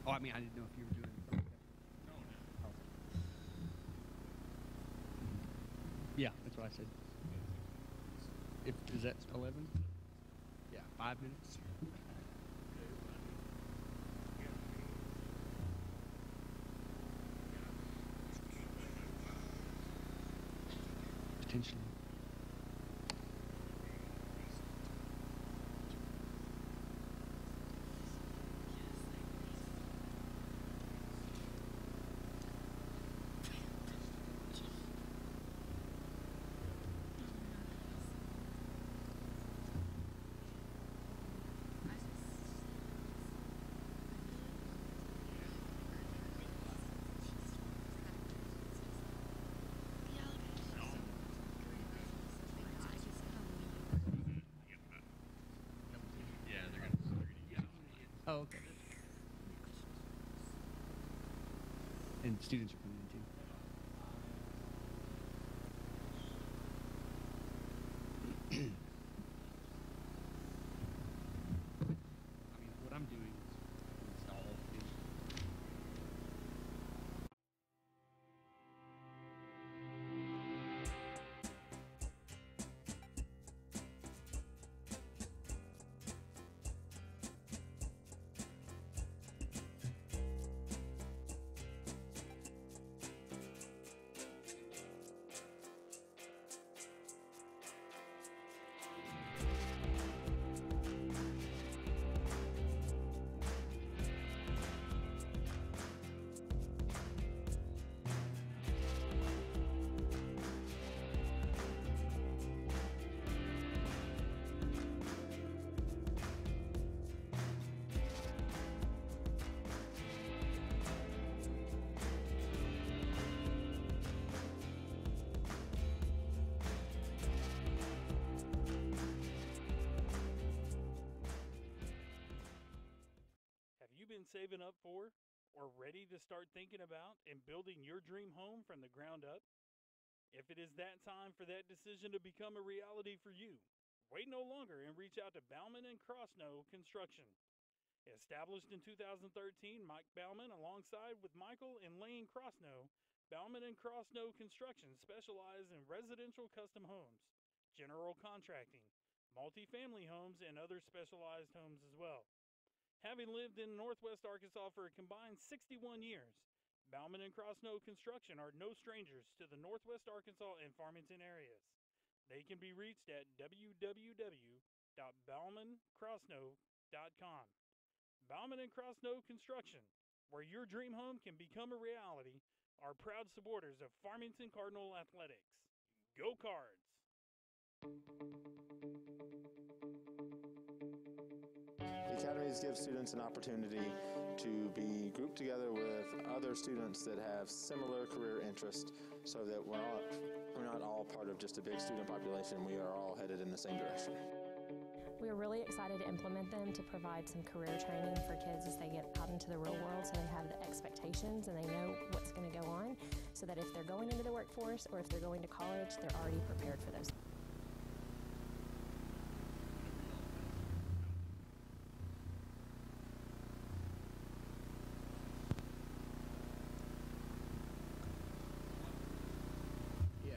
Oh, I mean, I didn't know if you were doing. Okay. Oh. Yeah, that's what I said. If is that 11? Yeah, 5 minutes. Potentially. Oh, okay. And students are coming in too. I mean, what I'm doing is install the Have you been saving up for or ready to start thinking about and building your dream home from the ground up? If it is that time for that decision to become a reality for you, wait no longer and reach out to Bauman and Crossnow Construction. Established in 2013, Mike Bauman, alongside with Michael and Lane Crossnow, Bauman and Crossnow Construction specialize in residential custom homes, general contracting, multifamily homes, and other specialized homes as well. Having lived in Northwest Arkansas for a combined 61 years, Bauman and Crossnow Construction are no strangers to the Northwest Arkansas and Farmington areas. They can be reached at www.baumancrossnow.com. Bauman and Crossnow Construction, where your dream home can become a reality, are proud supporters of Farmington Cardinal Athletics. Go Cards! The academies give students an opportunity to be grouped together with other students that have similar career interests so that we're not all part of just a big student population. We are all headed in the same direction. We are really excited to implement them to provide some career training for kids as they get out into the real world, so they have the expectations and they know what's going to go on, so that if they're going into the workforce or if they're going to college, they're already prepared for those. Yeah.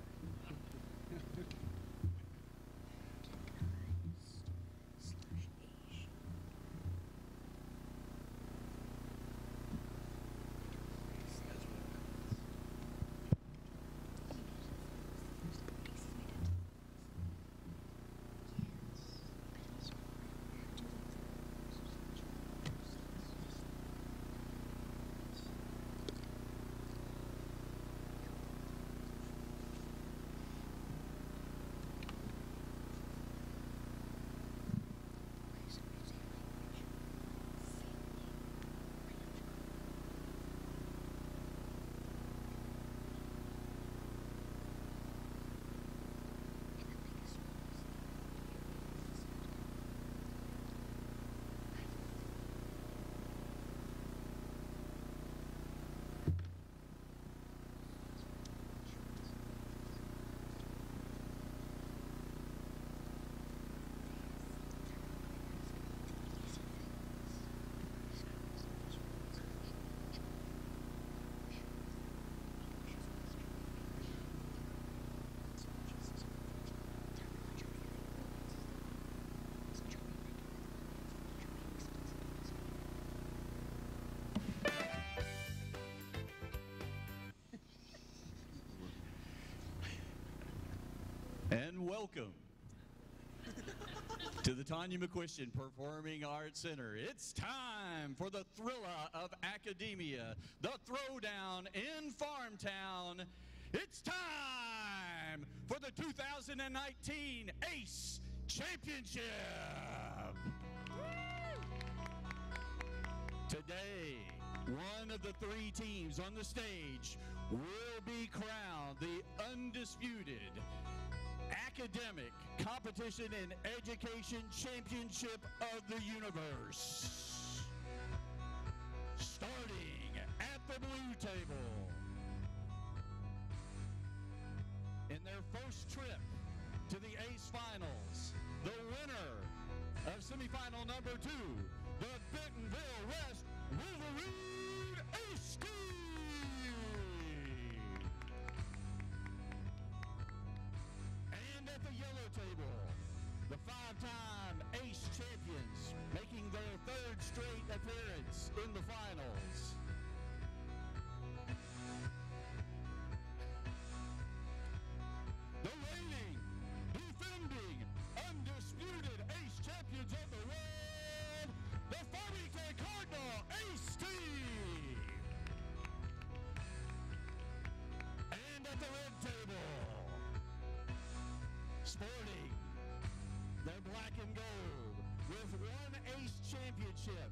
and welcome to the Tanya McQuistion Performing Arts Center. It's time for the thriller of academia, the throwdown in Farmtown. It's time for the 2019 ACE Championship. Today, one of the three teams on the stage will be crowned the undisputed Academic Competition and Education Championship of the Universe. Starting at the blue table. In their first trip to the ACE Finals, the winner of semifinal number 2, the Bentonville West Wolverine Ace Team. And at the yellow table, the 5-time ACE champions making their 3rd straight appearance in the finals. The reigning, defending, undisputed ACE champions of the world, the Farmington Cardinal Ace Team. And at the red table, sporting their black and gold with 1 ACE championship.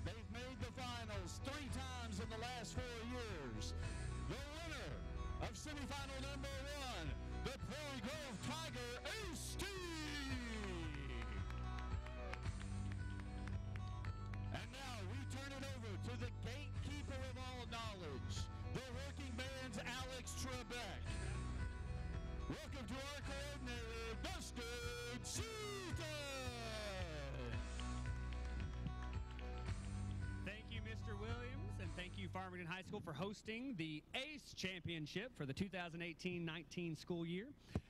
They've made the finals 3 times in the last 4 years. The winner of semifinal number 1, the Prairie Grove Tiger Ace Team. And now we turn it over to the gatekeeper of all knowledge, the working band's Alex Trebek. Welcome to our coordinator, Dustin Seaton. Thank you, Mr. Williams, and thank you, Farmington High School, for hosting the ACE Championship for the 2018-19 school year.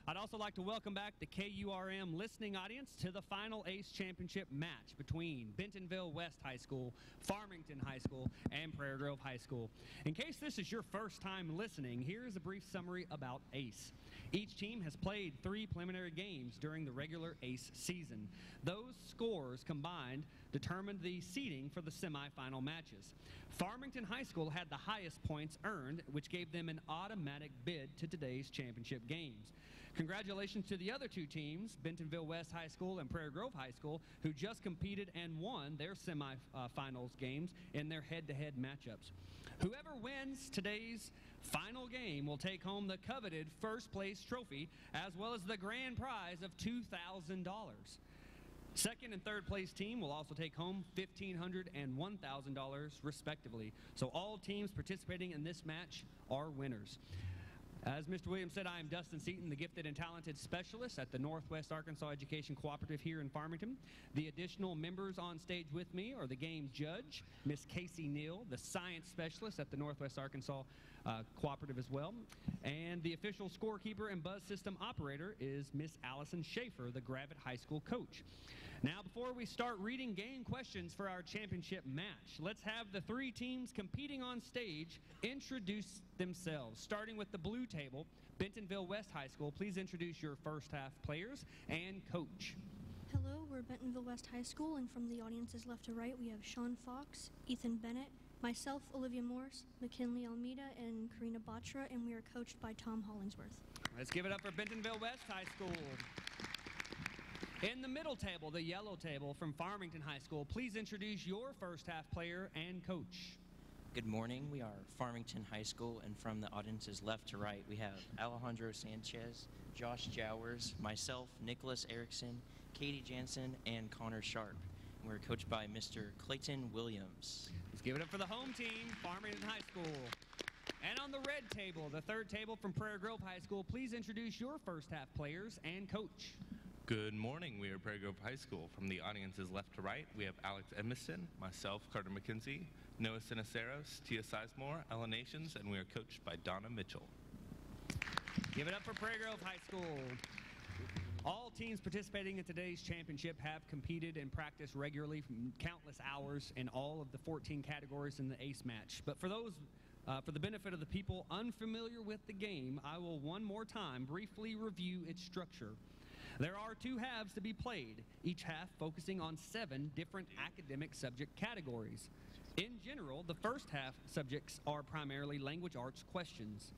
I'd also like to welcome back the KURM listening audience to the final ACE Championship match between Bentonville West High School, Farmington High School, and Prairie Grove High School. In case this is your first time listening, here is a brief summary about ACE. Each team has played 3 preliminary games during the regular ACE season. Those scores combined determined the seeding for the semifinal matches. Farmington High School had the highest points earned, which gave them an automatic bid to today's championship games. Congratulations to the other 2 teams, Bentonville West High School and Prairie Grove High School, who just competed and won their semifinals games in their head-to-head matchups. Whoever wins today's final game will take home the coveted first place trophy, as well as the grand prize of $2,000. Second and third place team will also take home $1,500 and $1,000 respectively. So all teams participating in this match are winners. As Mr. Williams said, I am Dustin Seaton, the gifted and talented specialist at the Northwest Arkansas Education Cooperative here in Farmington. The additional members on stage with me are the game judge, Miss Casey Neal, the science specialist at the Northwest Arkansas Cooperative as well, and the official scorekeeper and buzz system operator is Miss Allison Schaefer, the Gravette High School coach. Now, before we start reading game questions for our championship match, let's have the 3 teams competing on stage introduce themselves. Starting with the blue table, Bentonville West High School, please introduce your first half players and coach. Hello, we're Bentonville West High School, and from the audience's left to right, we have Sean Fox, Ethan Bennett, myself, Olivia Morse, McKinley Almeida, and Karina Batra, and we are coached by Tom Hollingsworth. Let's give it up for Bentonville West High School. In the middle table, the yellow table from Farmington High School, please introduce your first half player and coach. Good morning. We are Farmington High School, and from the audience's left to right, we have Alejandro Sanchez, Josh Jowers, myself, Nicholas Erickson, Katie Jansen, and Connor Sharp. And we're coached by Mr. Clayton Williams. Let's give it up for the home team, Farmington High School. And on the red table, the third table from Prairie Grove High School, please introduce your first half players and coach. Good morning. We are Prairie Grove High School. From the audience's left to right, we have Alex Edmiston, myself, Carter McKenzie, Noah Sinaceros, Tia Sizemore, Ella Nations, and we are coached by Donna Mitchell. Give it up for Prairie Grove High School. All teams participating in today's championship have competed and practiced regularly from countless hours in all of the 14 categories in the ACE match. But for the benefit of the people unfamiliar with the game, I will one more time briefly review its structure. There are 2 halves to be played, each half focusing on 7 different academic subject categories. In general, the first half subjects are primarily language arts questions,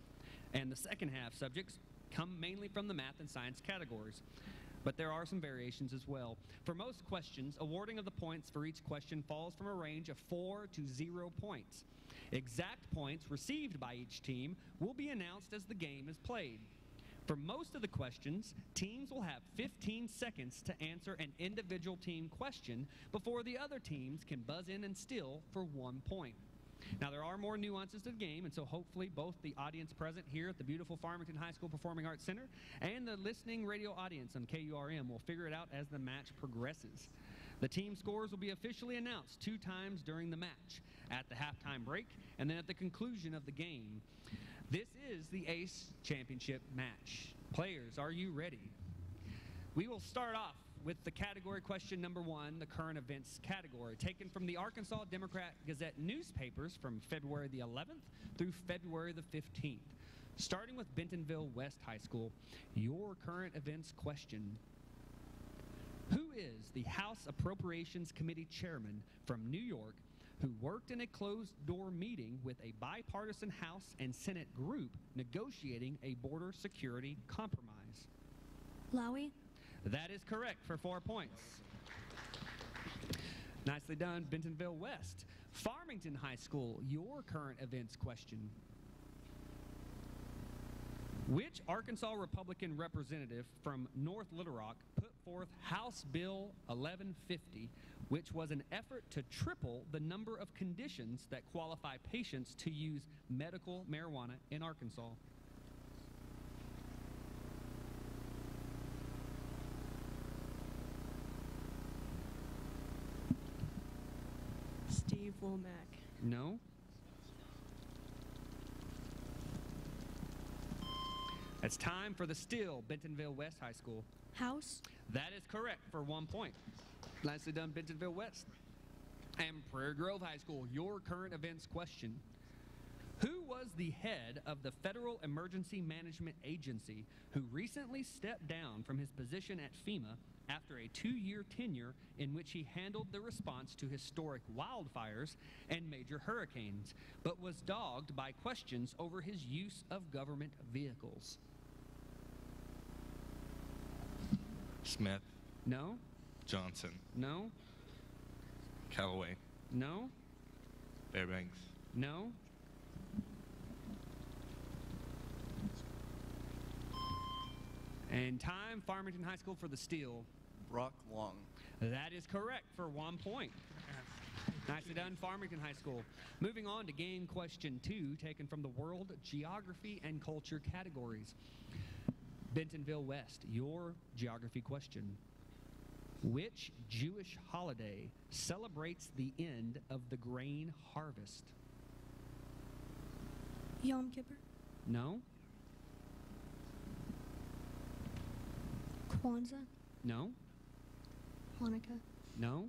and the second half subjects come mainly from the math and science categories. But there are some variations as well. For most questions, awarding of the points for each question falls from a range of 4 to 0 points. Exact points received by each team will be announced as the game is played. For most of the questions, teams will have 15 seconds to answer an individual team question before the other teams can buzz in and steal for 1 point. Now, there are more nuances to the game, and so hopefully both the audience present here at the beautiful Farmington High School Performing Arts Center and the listening radio audience on KURM will figure it out as the match progresses. The team scores will be officially announced 2 times during the match, at the halftime break and then at the conclusion of the game. This is the ACE Championship match. Players, are you ready? We will start off with the category question number 1, the current events category, taken from the Arkansas Democrat-Gazette newspapers from February the 11th through February the 15th. Starting with Bentonville West High School, your current events question. Who is the House Appropriations Committee chairman from New York who worked in a closed-door meeting with a bipartisan House and Senate group negotiating a border security compromise? Lowy. That is correct for 4 points. Nicely done, Bentonville West. Farmington High School, your current events question. Which Arkansas Republican representative from North Little Rock put forth House Bill 1150, which was an effort to triple the number of conditions that qualify patients to use medical marijuana in Arkansas? Steve Womack. No. It's time for the still Bentonville West High School. House. That is correct for 1 point. Nicely done, Bentonville West. And Prairie Grove High School, your current events question. Who was the head of the Federal Emergency Management Agency who recently stepped down from his position at FEMA after a 2-year tenure in which he handled the response to historic wildfires and major hurricanes, but was dogged by questions over his use of government vehicles? Smith. No? Johnson. No? Callaway. No? Fairbanks. No? And time, Farmington High School for the steal. Brock Long. That is correct for 1 point. Nicely done, Farmington High School. Moving on to game question 2, taken from the World Geography and Culture categories. Bentonville West, your geography question. Which Jewish holiday celebrates the end of the grain harvest? Yom Kippur. No? Kwanzaa. No? Hanukkah. No?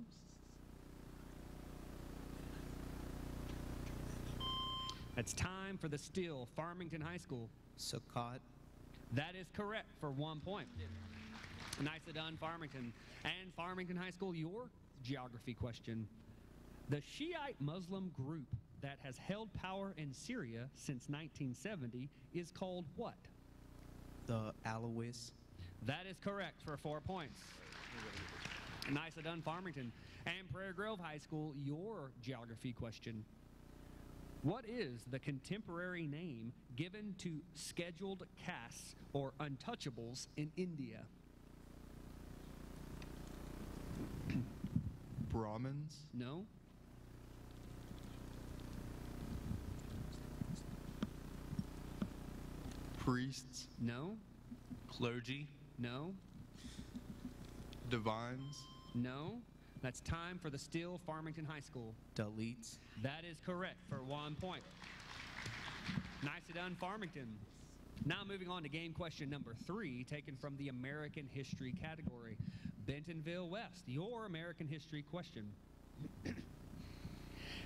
It's time for the still Farmington High School. Sukkot. That is correct for 1 point. Nicely done, Farmington. And Farmington High School, your geography question. The Shiite Muslim group that has held power in Syria since 1970 is called what? The Alawites. That is correct for 4 points. Nicely done, Farmington. And Prairie Grove High School, your geography question. What is the contemporary name given to scheduled castes or untouchables in India? Brahmins. No? Priests. No? Clergy. No? Divines. No? That's time for the still Farmington High School. Dalits. That is correct for 1 point. Nicely done, Farmington. Now moving on to game question number 3, taken from the American History category. Bentonville West, your American History question.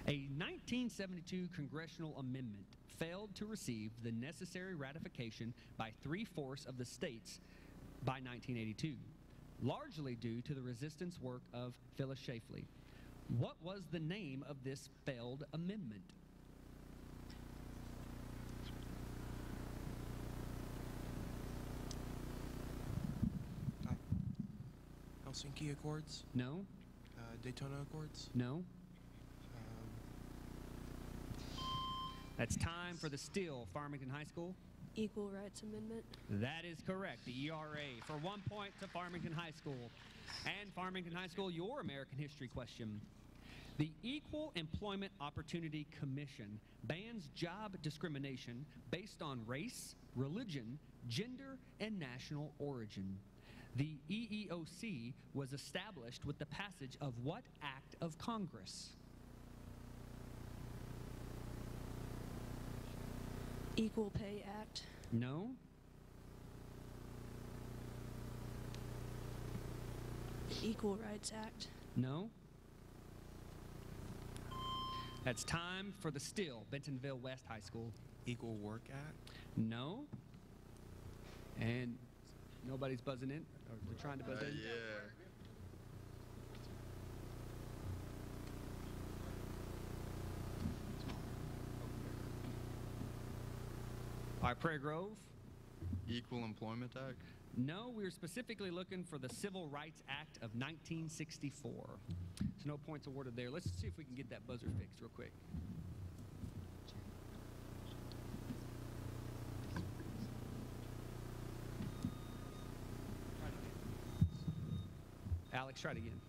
A 1972 congressional amendment failed to receive the necessary ratification by 3/4 of the states by 1982. largely due to the resistance work of Phyllis Schlafly. What was the name of this failed amendment? Helsinki Accords, No? Daytona Accords. No? That's time for the still Farmington High School. Equal Rights Amendment. That is correct, the ERA, for 1 point to Farmington High School. And Farmington High School, your American history question. The Equal Employment Opportunity Commission bans job discrimination based on race, religion, gender, and national origin. The EEOC was established with the passage of what act of Congress? Equal Pay Act. No? The Equal Rights Act. No? That's time for the still Bentonville West High School. Equal Work Act. No? And nobody's buzzing in? Or they're trying to buzz in? Yeah. All right, Prairie Grove? Equal Employment Act. No, we were specifically looking for the Civil Rights Act of 1964. So no points awarded there. Let's see if we can get that buzzer fixed real quick. Alex, try it again.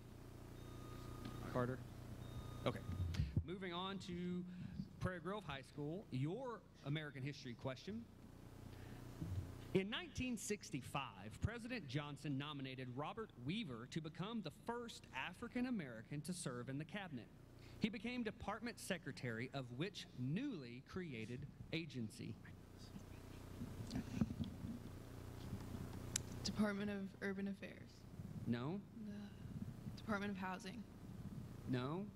Carter? Okay. Moving on to Prairie Grove High School, your American history question. In 1965, President Johnson nominated Robert Weaver to become the first African American to serve in the cabinet. He became department secretary of which newly created agency? Department of Urban Affairs. No? The Department of Housing. No?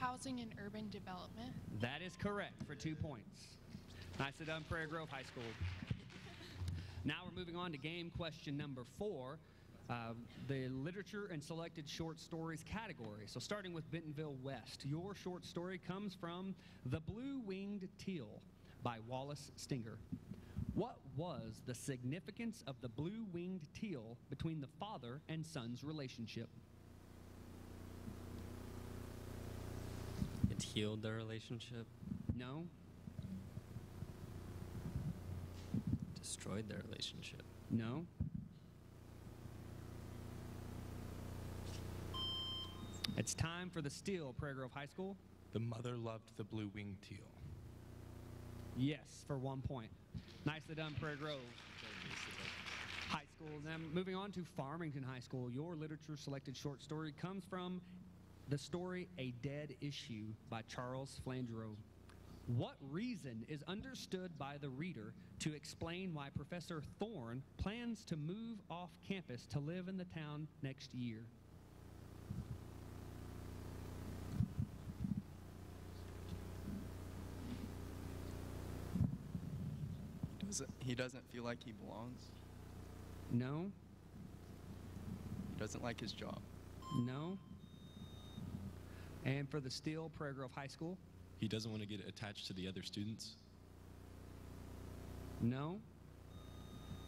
Housing and Urban Development. That is correct for 2 points. Nicely done, Prairie Grove High School. Now we're moving on to game question number 4, the literature and selected short stories category. So starting with Bentonville West, your short story comes from The Blue-Winged Teal by Wallace Stinger. What was the significance of the blue-winged teal between the father and son's relationship? It healed their relationship. No? Destroyed their relationship. No? It's time for the steal, Prairie Grove High School. The mother loved the blue-winged teal. Yes, for 1 point. Nicely done, Prairie Grove High School. Then moving on to Farmington High School, your literature selected short story comes from the story A Dead Issue by Charles Flangerow. What reason is understood by the reader to explain why Professor Thorne plans to move off campus to live in the town next year? He doesn't feel like he belongs. No? He doesn't like his job. No? And for the steal, Prairie Grove High School? He doesn't want to get attached to the other students. No?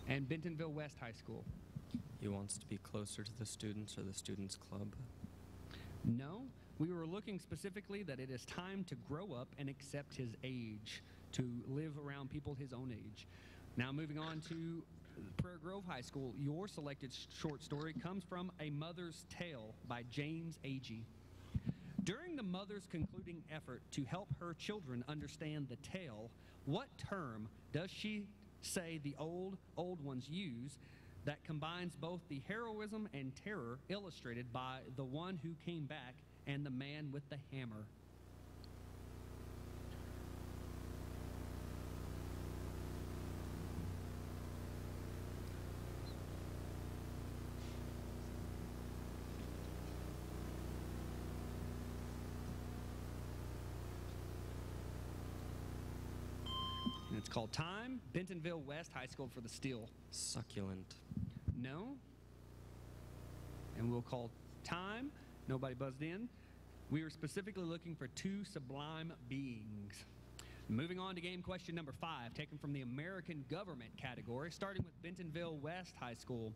And Bentonville West High School? He wants to be closer to the students or the students' club. No. We were looking specifically that it is time to grow up and accept his age, to live around people his own age. Now moving on to Prairie Grove High School, your selected short story comes from A Mother's Tale by James Agee. During the mother's concluding effort to help her children understand the tale, what term does she say the old ones use that combines both the heroism and terror illustrated by the one who came back and the man with the hammer? It's called Time. Bentonville West High School for the steal. Succulent. No. And we'll call Time. Nobody buzzed in. We were specifically looking for two sublime beings. Moving on to game question number 5, taken from the American government category, starting with Bentonville West High School.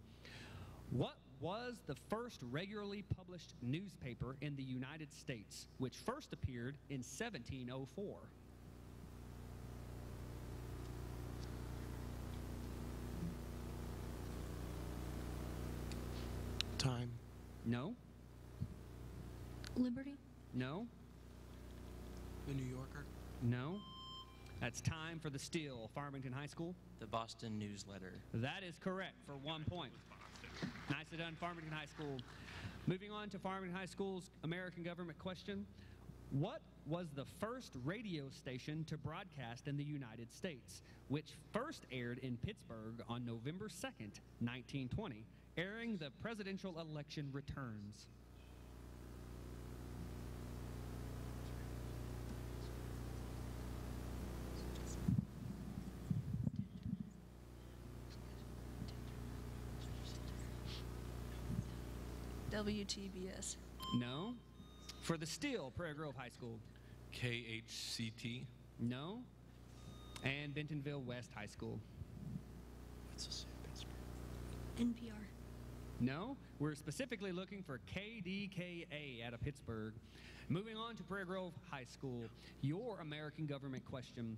What was the first regularly published newspaper in the United States, which first appeared in 1704? Time. No. Liberty? No. The New Yorker. No. That's time for the steal. Farmington High School. The Boston Newsletter. That is correct for 1 point. Nicely done, Farmington High School. Moving on to Farmington High School's American government question. What was the first radio station to broadcast in the United States, which first aired in Pittsburgh on November 2nd, 1920, airing the presidential election returns? WTBS. No. For the steal, Prairie Grove High School. KHCT. No. And Bentonville West High School. What's the same Pittsburgh? NPR. No. We're specifically looking for KDKA out of Pittsburgh. Moving on to Prairie Grove High School. Your American government question.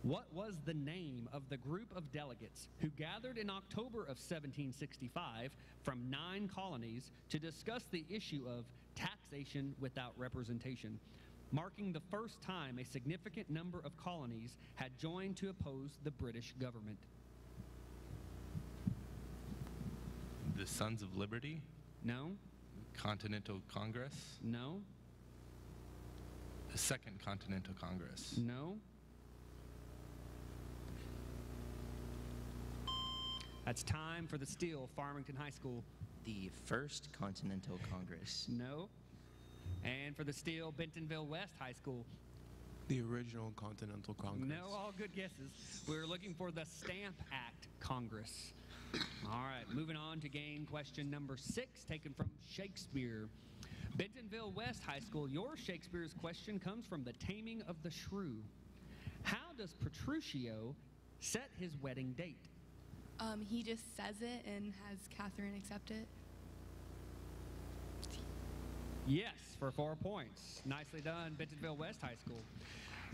What was the name of the group of delegates who gathered in October of 1765 from 9 colonies to discuss the issue of taxation without representation, marking the first time a significant number of colonies had joined to oppose the British government? The Sons of Liberty. No. Continental Congress. No. The Second Continental Congress. No. That's time for the steal, Farmington High School. The First Continental Congress. No. And for the steal, Bentonville West High School. The original Continental Congress. No, all good guesses. We're looking for the Stamp Act Congress. All right, moving on to game question number 6, taken from Shakespeare. Bentonville West High School, your Shakespeare's question comes from The Taming of the Shrew. How does Petruchio set his wedding date? He just says it and has Catherine accept it. Yes, for 4 points. Nicely done, Bentonville West High School.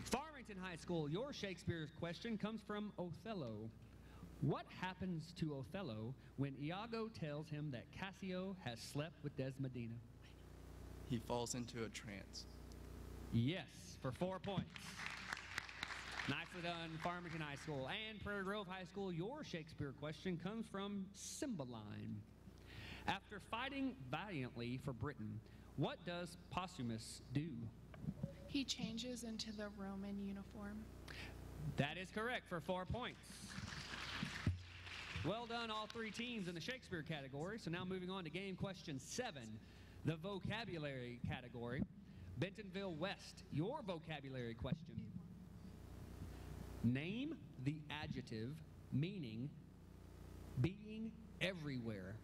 Farmington High School, your Shakespeare's question comes from Othello. What happens to Othello when Iago tells him that Cassio has slept with Desdemona? He falls into a trance. Yes, for 4 points. Nicely done, Farmington High School. And Prairie Grove High School, your Shakespeare question comes from Cymbeline. After fighting valiantly for Britain, what does Posthumus do? He changes into the Roman uniform. That is correct for 4 points. Well done, all 3 teams in the Shakespeare category. So now moving on to game question 7, the vocabulary category. Bentonville West, your vocabulary question. Name the adjective meaning being everywhere.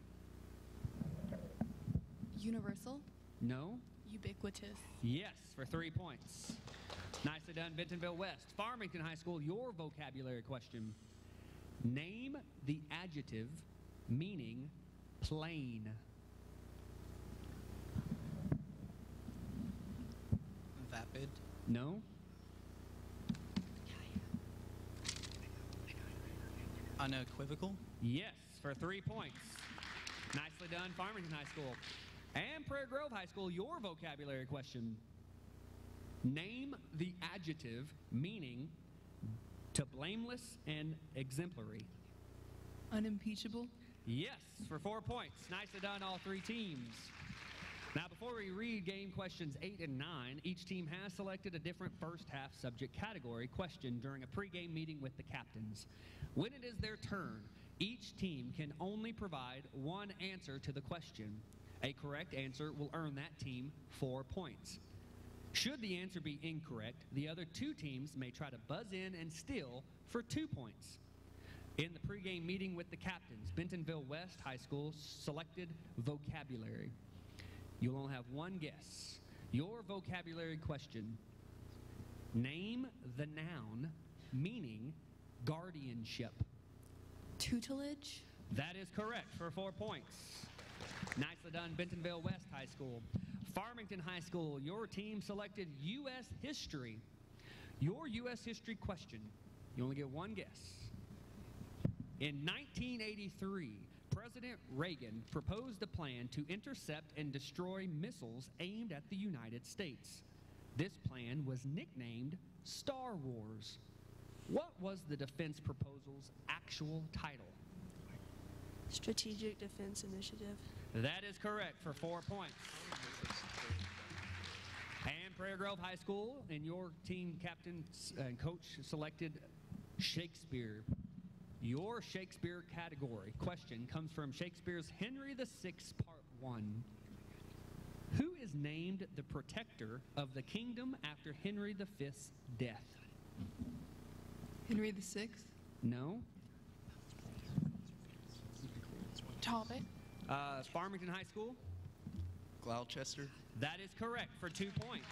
Universal. No. Ubiquitous. Yes, for 3 points. Nicely done, Bentonville West. Farmington High School, your vocabulary question. Name the adjective meaning plain. Vapid. No. Unequivocal. Yes, for 3 points. Nicely done, Farmington High School. And Prairie Grove High School, your vocabulary question. Name the adjective meaning to blameless and exemplary. Unimpeachable. Yes, for 4 points. Nicely done, all 3 teams. Now, before we read game questions 8 and 9, each team has selected a different first half subject category question during a pregame meeting with the captains. When it is their turn, each team can only provide one answer to the question. A correct answer will earn that team 4 points. Should the answer be incorrect, the other two teams may try to buzz in and steal for 2 points. In the pregame meeting with the captains, Bentonville West High School selected vocabulary. You'll only have one guess. Your vocabulary question: name the noun meaning guardianship. Tutelage. That is correct for 4 points. Nicely done, Bentonville West High School. Farmington High School, your team selected U.S. history. Your U.S. history question, you only get one guess. In 1983, President Reagan proposed a plan to intercept and destroy missiles aimed at the United States. This plan was nicknamed Star Wars. What was the defense proposal's actual title? Strategic Defense Initiative. That is correct for 4 points. And Prairie Grove High School, and your team captain and coach selected Shakespeare. Your Shakespeare category question comes from Shakespeare's Henry VI, Part 1. Who is named the protector of the kingdom after Henry V's death? Henry VI. No. Talbot. Farmington High School? Gloucester. That is correct for 2 points.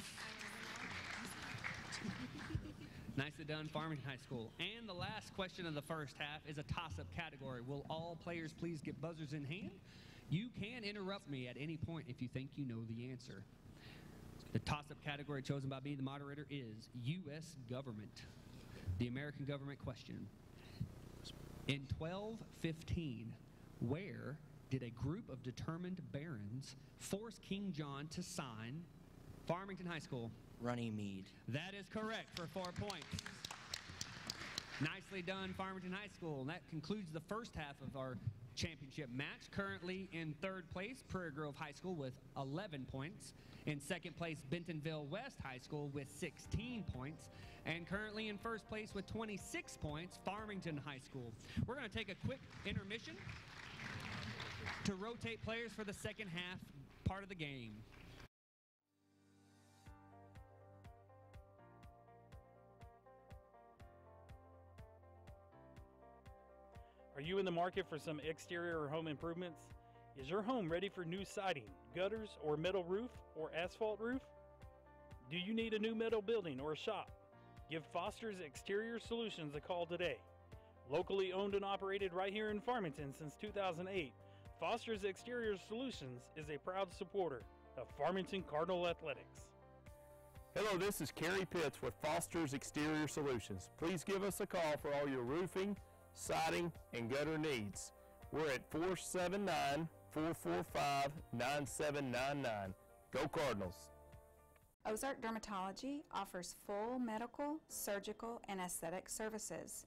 Nicely done, Farmington High School. And the last question of the first half is a toss-up category. Will all players please get buzzers in hand? You can interrupt me at any point if you think you know the answer. The toss-up category chosen by me, the moderator, is U.S. government. The American government question. In 1215, where did a group of determined barons force King John to sign Farmington High School? Runnymede. That is correct for 4 points. Nicely done, Farmington High School. And that concludes the first half of our championship match. Currently in third place, Prairie Grove High School with 11 points. In second place, Bentonville West High School with 16 points. And currently in first place with 26 points, Farmington High School. We're going to take a quick intermission to rotate players for the second half part of the game. Are you in the market for some exterior or home improvements? Is your home ready for new siding, gutters, or metal roof, or asphalt roof? Do you need a new metal building or a shop? Give Foster's Exterior Solutions a call today. Locally owned and operated right here in Farmington since 2008, Foster's Exterior Solutions is a proud supporter of Farmington Cardinal Athletics. Hello, this is Kerry Pitts with Foster's Exterior Solutions. Please give us a call for all your roofing, siding, and gutter needs. We're at 479-445-9799. Go Cardinals! Ozark Dermatology offers full medical, surgical, and aesthetic services.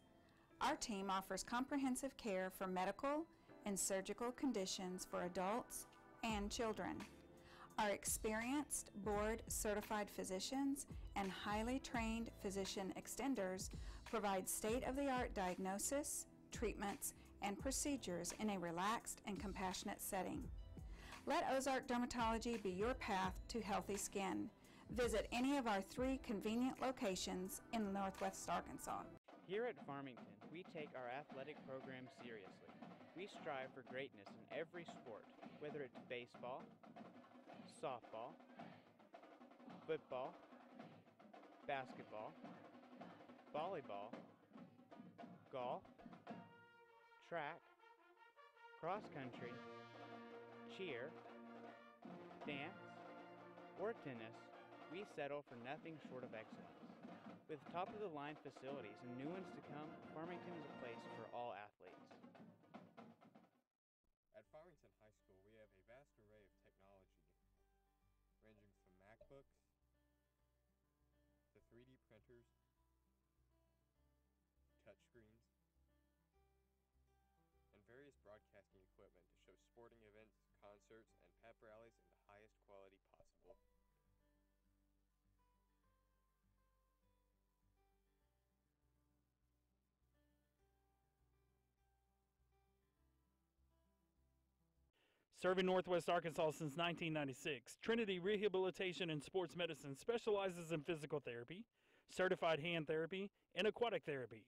Our team offers comprehensive care for medical and surgical conditions for adults and children. Our experienced board-certified physicians and highly trained physician extenders provide state-of-the-art diagnosis, treatments, and procedures in a relaxed and compassionate setting. Let Ozark Dermatology be your path to healthy skin. Visit any of our 3 convenient locations in Northwest Arkansas. Here at Farmington, we take our athletic program seriously. We strive for greatness in every sport, whether it's baseball, softball, football, basketball, volleyball, golf, track, cross country, cheer, dance, or tennis. We settle for nothing short of excellence. With top-of-the-line facilities and new ones to come, Farmington is a place for all athletes. At Farmington High School, we have a vast array of technology, ranging from MacBooks to 3D printers, touchscreens, and various broadcasting equipment to show sporting events, concerts, and pep rallies in the highest quality possible. Serving Northwest Arkansas since 1996, Trinity Rehabilitation and Sports Medicine specializes in physical therapy, certified hand therapy, and aquatic therapy.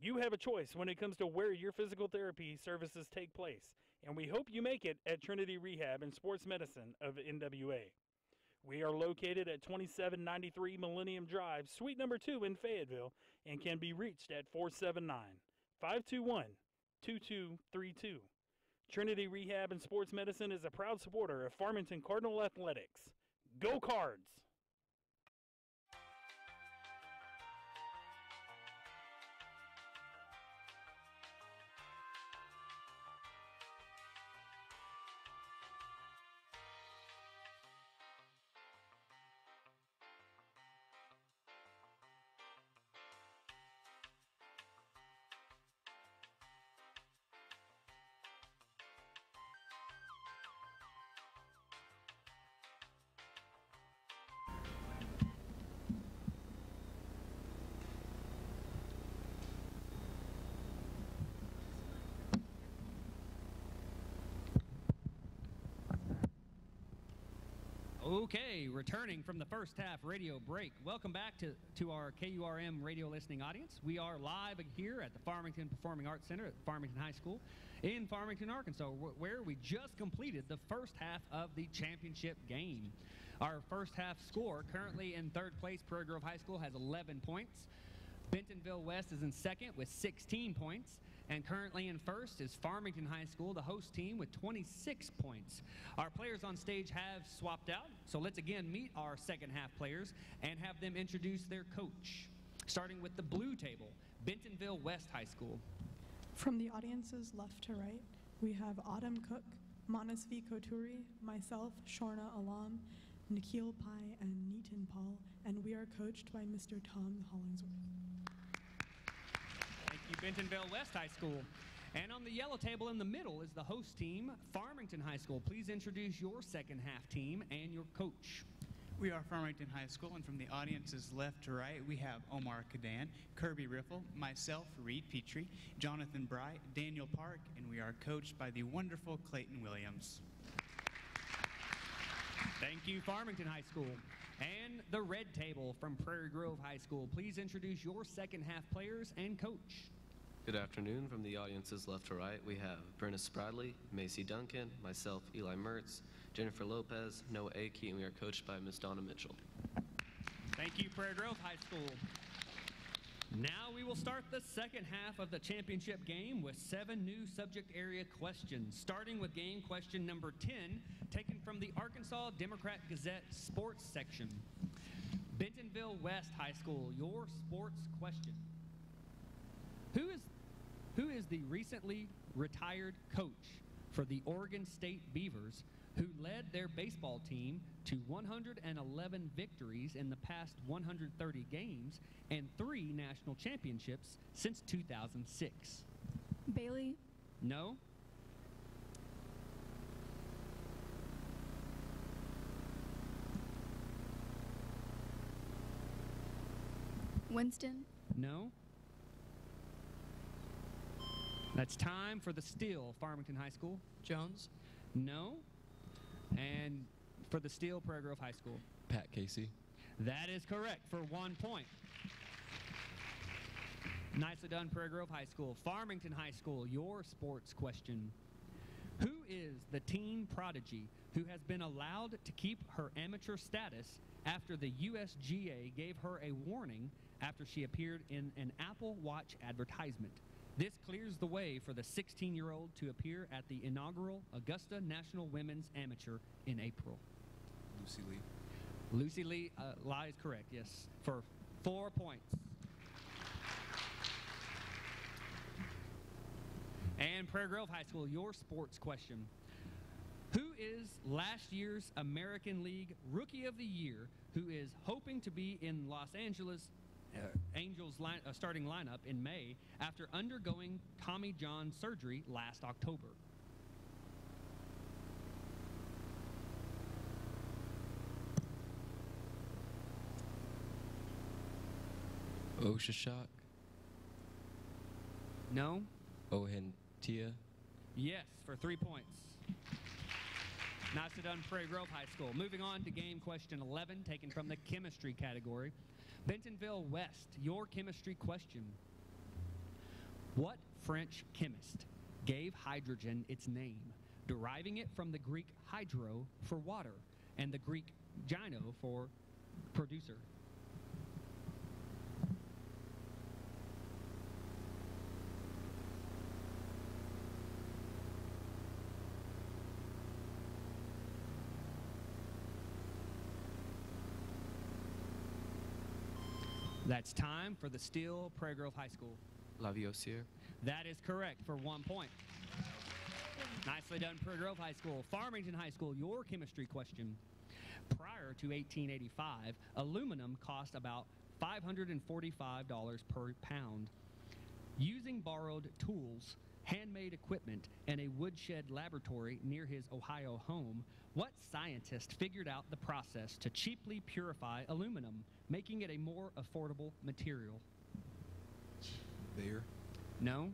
You have a choice when it comes to where your physical therapy services take place, and we hope you make it at Trinity Rehab and Sports Medicine of NWA. We are located at 2793 Millennium Drive, Suite number 2 in Fayetteville, and can be reached at 479-521-2232. Trinity Rehab and Sports Medicine is a proud supporter of Farmington Cardinal Athletics. Go Cards! Okay, returning from the first half radio break. Welcome back to our KURM radio listening audience. We are live here at the Farmington Performing Arts Center at Farmington High School in Farmington, Arkansas, where we just completed the first half of the championship game. Our first half score, currently in third place, Prairie Grove High School has 11 points. Bentonville West is in second with 16 points. And currently in first is Farmington High School, the host team, with 26 points. Our players on stage have swapped out, so let's again meet our second half players and have them introduce their coach. Starting with the blue table, Bentonville West High School. From the audiences left to right, we have Autumn Cook, Manasvi Koturi, myself, Shorna Alam, Nikhil Pai, and Neetan Paul, and we are coached by Mr. Tom Hollingsworth. Bentonville West High School. And on the yellow table in the middle is the host team, Farmington High School. Please introduce your second half team and your coach. We are Farmington High School, and from the audiences left to right, we have Omar Kadan, Kirby Riffle, myself, Reed Petrie, Jonathan Bright, Daniel Park, and we are coached by the wonderful Clayton Williams. Thank you, Farmington High School. And the red table from Prairie Grove High School. Please introduce your second half players and coach. Good afternoon. From the audiences left to right, we have Brenna Spradley, Macy Duncan, myself, Eli Mertz, Jennifer Lopez, Noah Akey, and we are coached by Ms. Donna Mitchell. Thank you, Prairie Grove High School. Now we will start the second half of the championship game with 7 new subject area questions, starting with game question number 10, taken from the Arkansas Democrat Gazette sports section. Bentonville West High School, your sports question. Who is the recently retired coach for the Oregon State Beavers who led their baseball team to 111 victories in the past 130 games and 3 national championships since 2006? Bailey? No. Winston? No. That's time for the steal, Farmington High School. Jones? No. And for the steal, Prairie Grove High School. Pat Casey. That is correct for 1 point. Nicely done, Prairie Grove High School. Farmington High School, your sports question. Who is the teen prodigy who has been allowed to keep her amateur status after the USGA gave her a warning after she appeared in an Apple Watch advertisement? This clears the way for the 16-year-old to appear at the inaugural Augusta National Women's Amateur in April. Lucy Lee. Lucy Lee lies correct, yes, for 4 points. And Prairie Grove High School, your sports question. Who is last year's American League Rookie of the Year who is hoping to be in Los Angeles Angels starting lineup in May after undergoing Tommy John surgery last October? Oshashak. No. Ohentia. Yes, for 3 points. Nicely done, Prairie Grove High School. Moving on to game question 11, taken from the chemistry category. Bentonville West, your chemistry question. What French chemist gave hydrogen its name, deriving it from the Greek hydro for water and the Greek gyno for producer? That's time for the Steele Prairie Grove High School. Lavoisier. That is correct for 1 point. Nicely done, Prairie Grove High School. Farmington High School, your chemistry question. Prior to 1885, aluminum cost about $545 per pound. Using borrowed tools, handmade equipment, and a woodshed laboratory near his Ohio home, what scientist figured out the process to cheaply purify aluminum, making it a more affordable material? Bayer. No.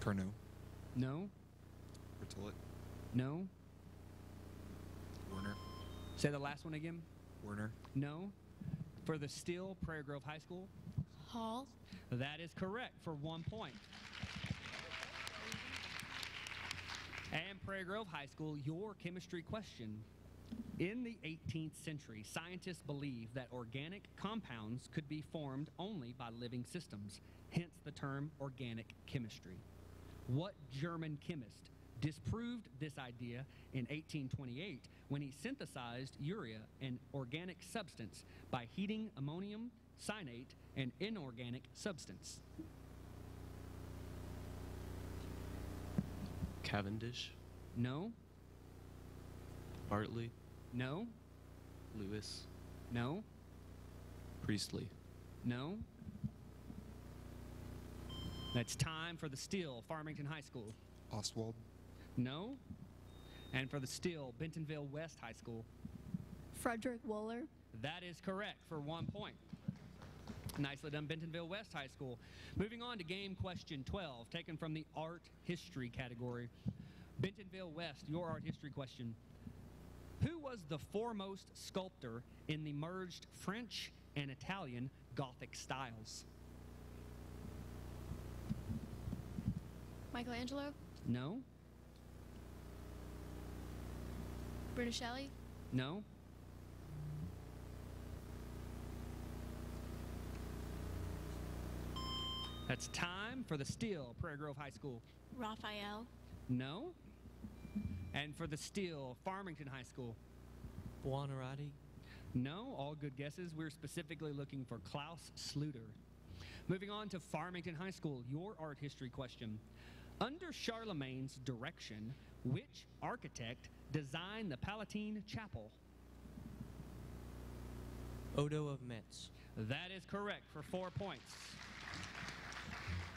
Carnot. No. Bertollet. No. Werner. Say the last one again. Werner. No. For the Steele Prairie Grove High School? Hall. That is correct for 1 point. And Prairie Grove High School, your chemistry question. In the 18th century, scientists believed that organic compounds could be formed only by living systems, hence the term organic chemistry. What German chemist disproved this idea in 1828 when he synthesized urea, an organic substance, by heating ammonium cyanate, an inorganic substance? Cavendish. No. Bartley. No. Lewis. No. Priestley. No. That's time for the Steele Farmington High School. Ostwald. No. And for the Steele Bentonville West High School. Frederick Wohler. That is correct for 1 point. Nicely done, Bentonville West High School. Moving on to game question 12, taken from the art history category. Bentonville West, your art history question. Who was the foremost sculptor in the merged French and Italian Gothic styles? Michelangelo? No. Briticelli? No. That's time for the Steele Prairie Grove High School. Raphael. No. And for the Steele Farmington High School. Buonarroti. No, all good guesses. We're specifically looking for Klaus Sluter. Moving on to Farmington High School, your art history question. Under Charlemagne's direction, which architect designed the Palatine Chapel? Odo of Metz. That is correct for 4 points.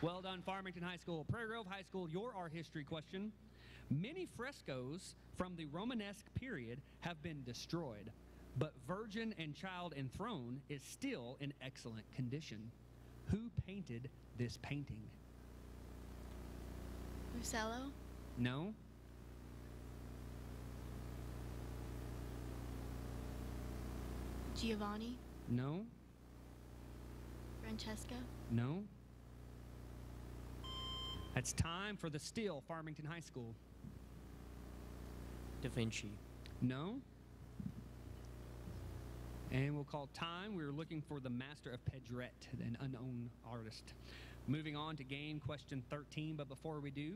Well done, Farmington High School. Prairie Grove High School, your art history question. Many frescoes from the Romanesque period have been destroyed, but Virgin and Child Enthroned is still in excellent condition. Who painted this painting? Musello? No. Giovanni? No. Francesca? No. That's time for the Steele Farmington High School. Da Vinci. No. And we'll call time. We were looking for the Master of Pedrette, an unknown artist. Moving on to game question 13, but before we do,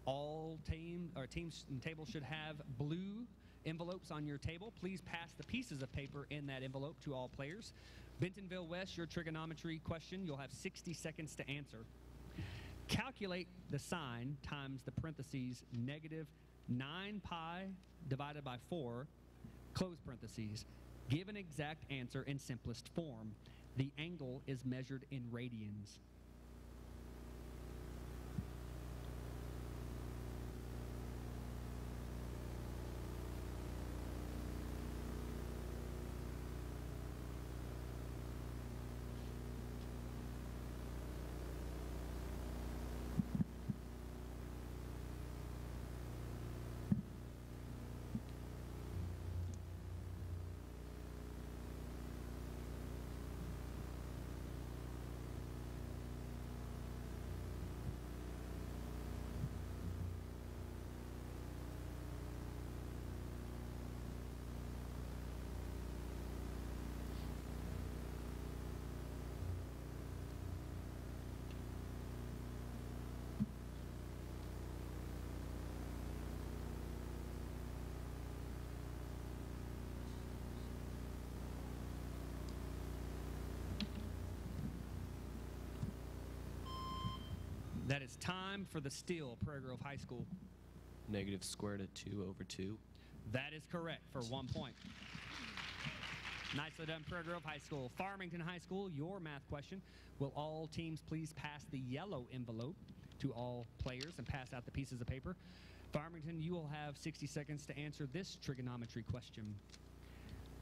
all teams and tables should have blue envelopes on your table. Please pass the pieces of paper in that envelope to all players. Bentonville West, your trigonometry question, you'll have 60 seconds to answer. Calculate the sign times the parentheses negative 9 pi divided by 4, close parentheses. Give an exact answer in simplest form. The angle is measured in radians. That is time for the steal, Prairie Grove High School. Negative square root of 2 over 2. That is correct for 1 point. Nicely done, Prairie Grove High School. Farmington High School, your math question. Will all teams please pass the yellow envelope to all players and pass out the pieces of paper? Farmington, you will have 60 seconds to answer this trigonometry question.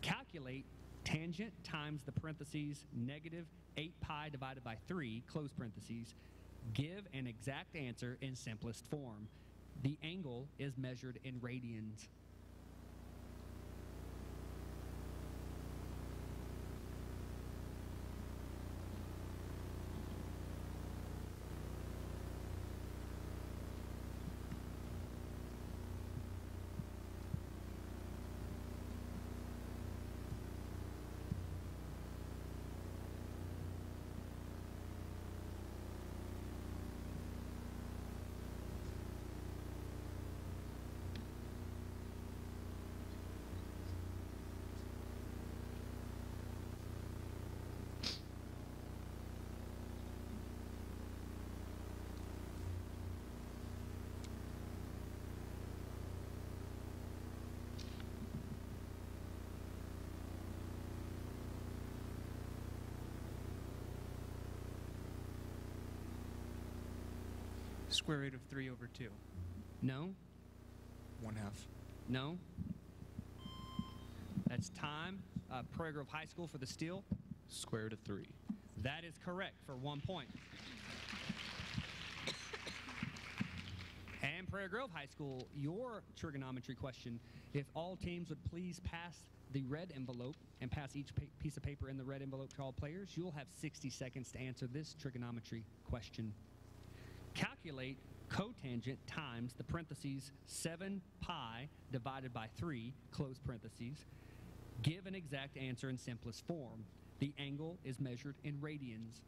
Calculate tangent times the parentheses negative 8 pi divided by 3, close parentheses. Give an exact answer in simplest form. The angle is measured in radians. Square root of 3 over 2. No. 1/2. No. That's time. Prairie Grove High School for the steal. Square root of 3. That is correct for 1 point. And Prairie Grove High School, your trigonometry question. If all teams would please pass the red envelope and pass each piece of paper in the red envelope to all players, you'll have 60 seconds to answer this trigonometry question. Calculate cotangent times the parentheses 7 pi divided by 3, close parentheses. Give an exact answer in simplest form. The angle is measured in radians.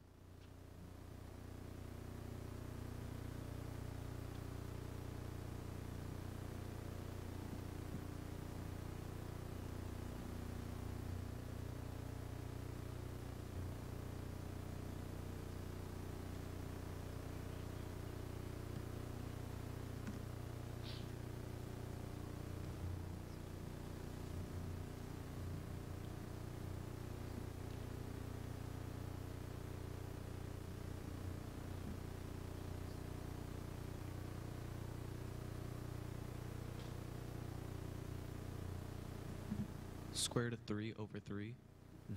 Square root of 3 over 3.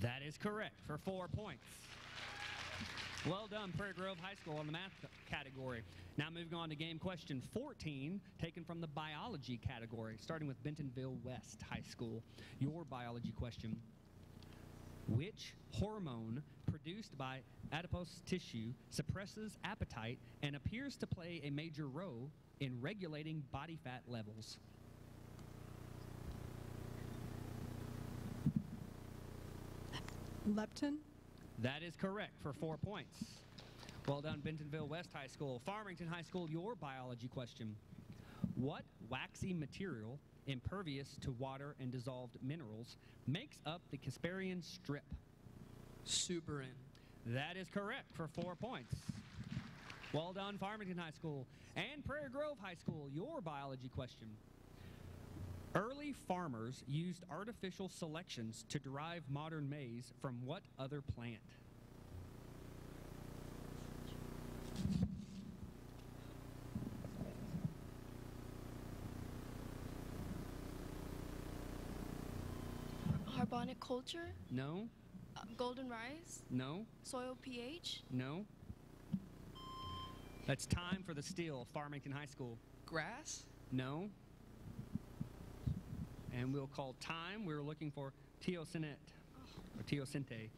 That is correct for 4 points. Well done, Prairie Grove High School on the math category. Now moving on to game question 14, taken from the biology category, starting with Bentonville West High School. Your biology question. Which hormone produced by adipose tissue suppresses appetite and appears to play a major role in regulating body fat levels? Leptin? That is correct for 4 points. Well done, Bentonville West High School. Farmington High School, your biology question. What waxy material, impervious to water and dissolved minerals, makes up the Casparian strip? Suberin. That is correct for 4 points. Well done, Farmington High School. And Prairie Grove High School, your biology question. Early farmers used artificial selections to derive modern maize from what other plant? Carbonic culture? No. Golden rice? No. Soil pH? No. That's time for the steal, Farmington High School. Grass? No. And we'll call time. We're looking for teosinte, or teosinte.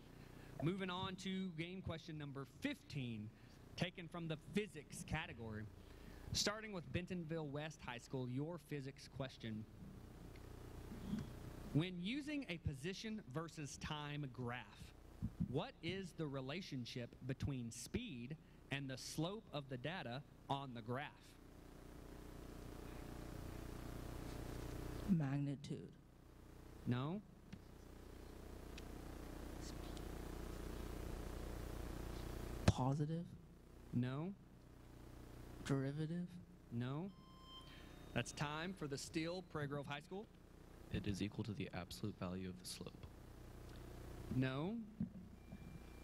Moving on to game question number 15, taken from the physics category. Starting with Bentonville West High School, your physics question. When using a position versus time graph, what is the relationship between speed and the slope of the data on the graph? Magnitude. No. Positive. No. Derivative? No. That's time for the Steel, Prairie Grove High School. It is equal to the absolute value of the slope. No.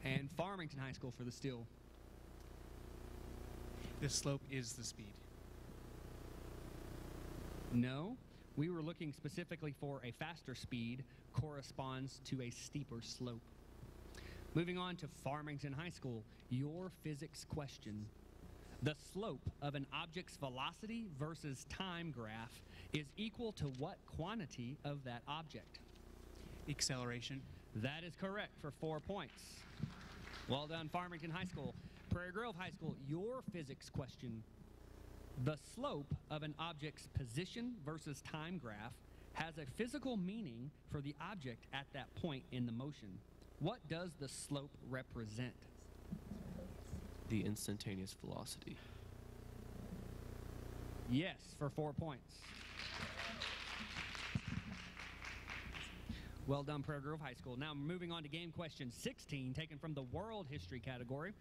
And Farmington High School for the Steel. The slope is the speed. No. We were looking specifically for a faster speed corresponds to a steeper slope. Moving on to Farmington High School, your physics question. The slope of an object's velocity versus time graph is equal to what quantity of that object? Acceleration. That is correct for 4 points. Well done, Farmington High School. Prairie Grove High School, your physics question. The slope of an object's position versus time graph has a physical meaning for the object at that point in the motion. What does the slope represent? The instantaneous velocity. Yes, for 4 points. Well done, Prairie Grove High School. Now moving on to game question 16, taken from the World History category.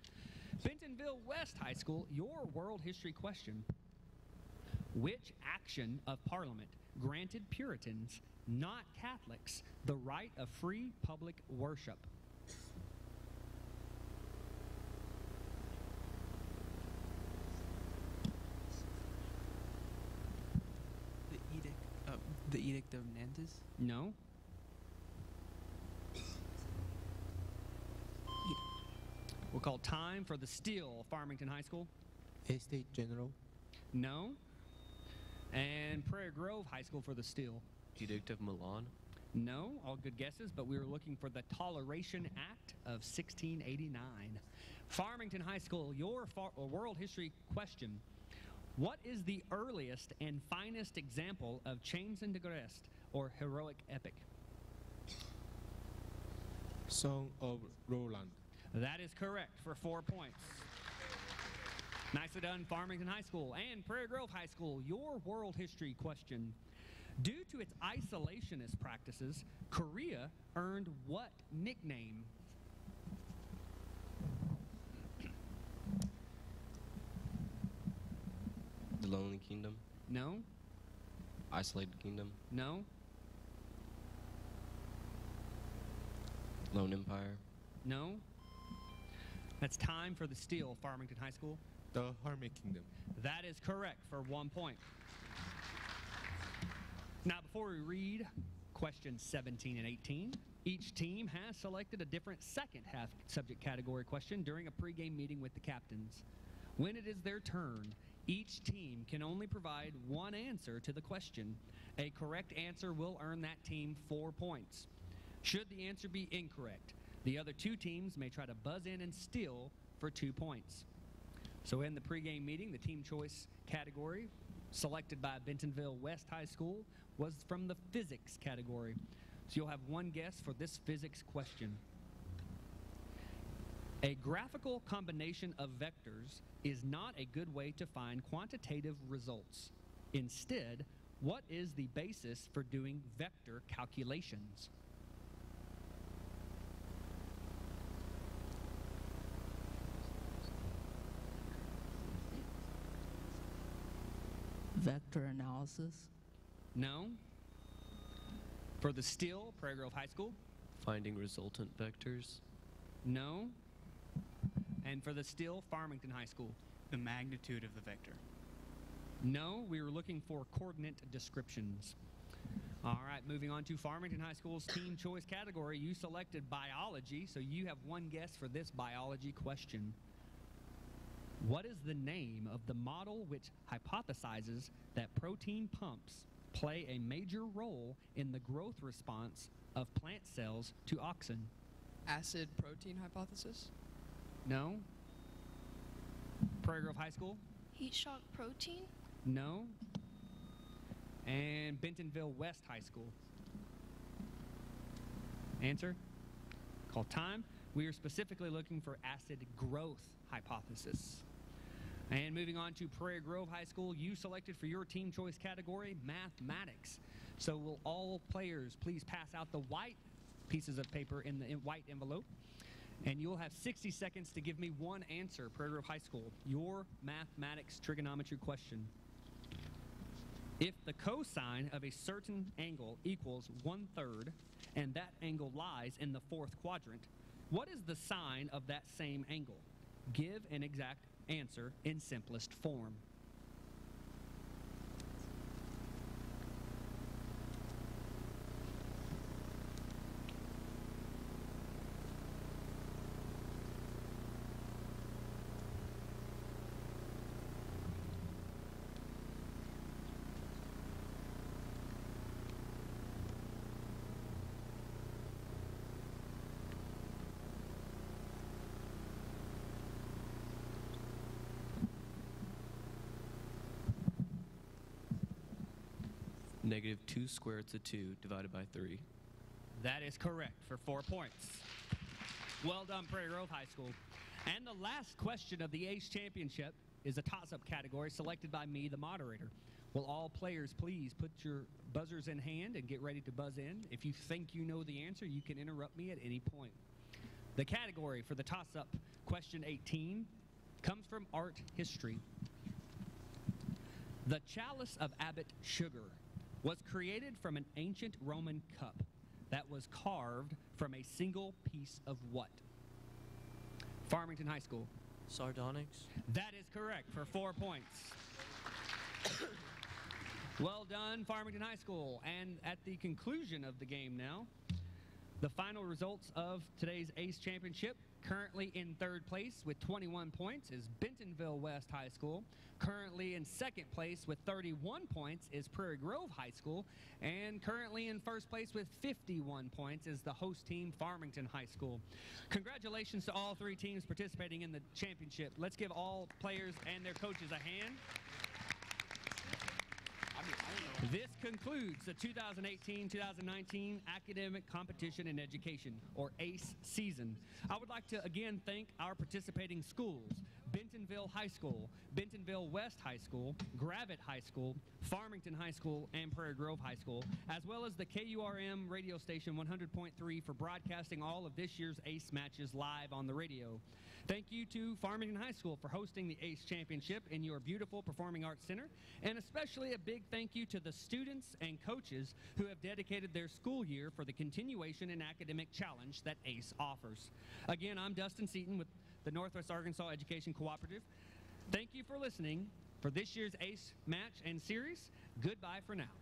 Bentonville West High School, your World History question. Which action of Parliament granted Puritans, not Catholics, the right of free public worship? The Edict of Nantes? No. We'll call time for the Steel, Farmington High School. Estate General. No. And Prairie Grove High School for the Steel. Edict of Milan. No, all good guesses, but we were looking for the Toleration Act of 1689. Farmington High School, your World History question. What is the earliest and finest example of chains and Grest, or heroic epic? Song of Roland. That is correct for 4 points. Nicely done, Farmington High School. And Prairie Grove High School, your World History question. Due to its isolationist practices, Korea earned what nickname? The Lonely Kingdom. No. Isolated Kingdom. No. Lone Empire. No. That's time for the Steel, Farmington High School. The Harmony Kingdom. That is correct for 1 point. Now, before we read questions 17 and 18, each team has selected a different second half subject category question during a pregame meeting with the captains. When it is their turn, each team can only provide one answer to the question. A correct answer will earn that team 4 points. Should the answer be incorrect, the other two teams may try to buzz in and steal for 2 points. So in the pregame meeting, the team choice category selected by Bentonville West High School was from the physics category. So you'll have one guess for this physics question. A graphical combination of vectors is not a good way to find quantitative results. Instead, what is the basis for doing vector calculations? Vector analysis? No. For the Steel, Prairie Grove High School? Finding resultant vectors. No. And for the Steel, Farmington High School? The magnitude of the vector. No, we were looking for coordinate descriptions. All right, moving on to Farmington High School's team choice category. You selected biology, so you have one guess for this biology question. What is the name of the model which hypothesizes that protein pumps play a major role in the growth response of plant cells to auxin? Acid protein hypothesis? No. Prairie Grove High School? Heat shock protein? No. And Bentonville West High School? Answer? Call time. We are specifically looking for acid growth hypothesis. And moving on to Prairie Grove High School, you selected for your team choice category mathematics. So will all players please pass out the white pieces of paper in the white envelope. And you'll have 60 seconds to give me one answer, Prairie Grove High School. Your mathematics trigonometry question. If the cosine of a certain angle equals 1/3, and that angle lies in the fourth quadrant, what is the sine of that same angle? Give an exact answer in simplest form. -2 square roots of 2 divided by 3. That is correct for 4 points. Well done, Prairie Grove High School. And the last question of the ACE Championship is a toss-up category selected by me, the moderator. Will all players please put your buzzers in hand and get ready to buzz in? If you think you know the answer, you can interrupt me at any point. The category for the toss-up question 18 comes from art history. The chalice of Abbot Sugar was created from an ancient Roman cup that was carved from a single piece of what? Farmington High School. Sardonyx. That is correct for 4 points. Well done, Farmington High School. And at the conclusion of the game now, the final results of today's ACE Championship. Currently in third place with 21 points is Bentonville West High School. Currently in second place with 31 points is Prairie Grove High School. And currently in first place with 51 points is the host team, Farmington High School. Congratulations to all three teams participating in the championship. Let's give all players and their coaches a hand. This concludes the 2018-2019 Academic Competition in Education, or ACE season. I would like to again thank our participating schools, Bentonville High School, Bentonville West High School, Gravette High School, Farmington High School, and Prairie Grove High School, as well as the KURM radio station 100.3 for broadcasting all of this year's ACE matches live on the radio. Thank you to Farmington High School for hosting the ACE Championship in your beautiful Performing Arts Center, and especially a big thank you to the students and coaches who have dedicated their school year for the continuation and academic challenge that ACE offers. Again, I'm Dustin Seaton with the Northwest Arkansas Education Cooperative. Thank you for listening for this year's ACE match and series. Goodbye for now.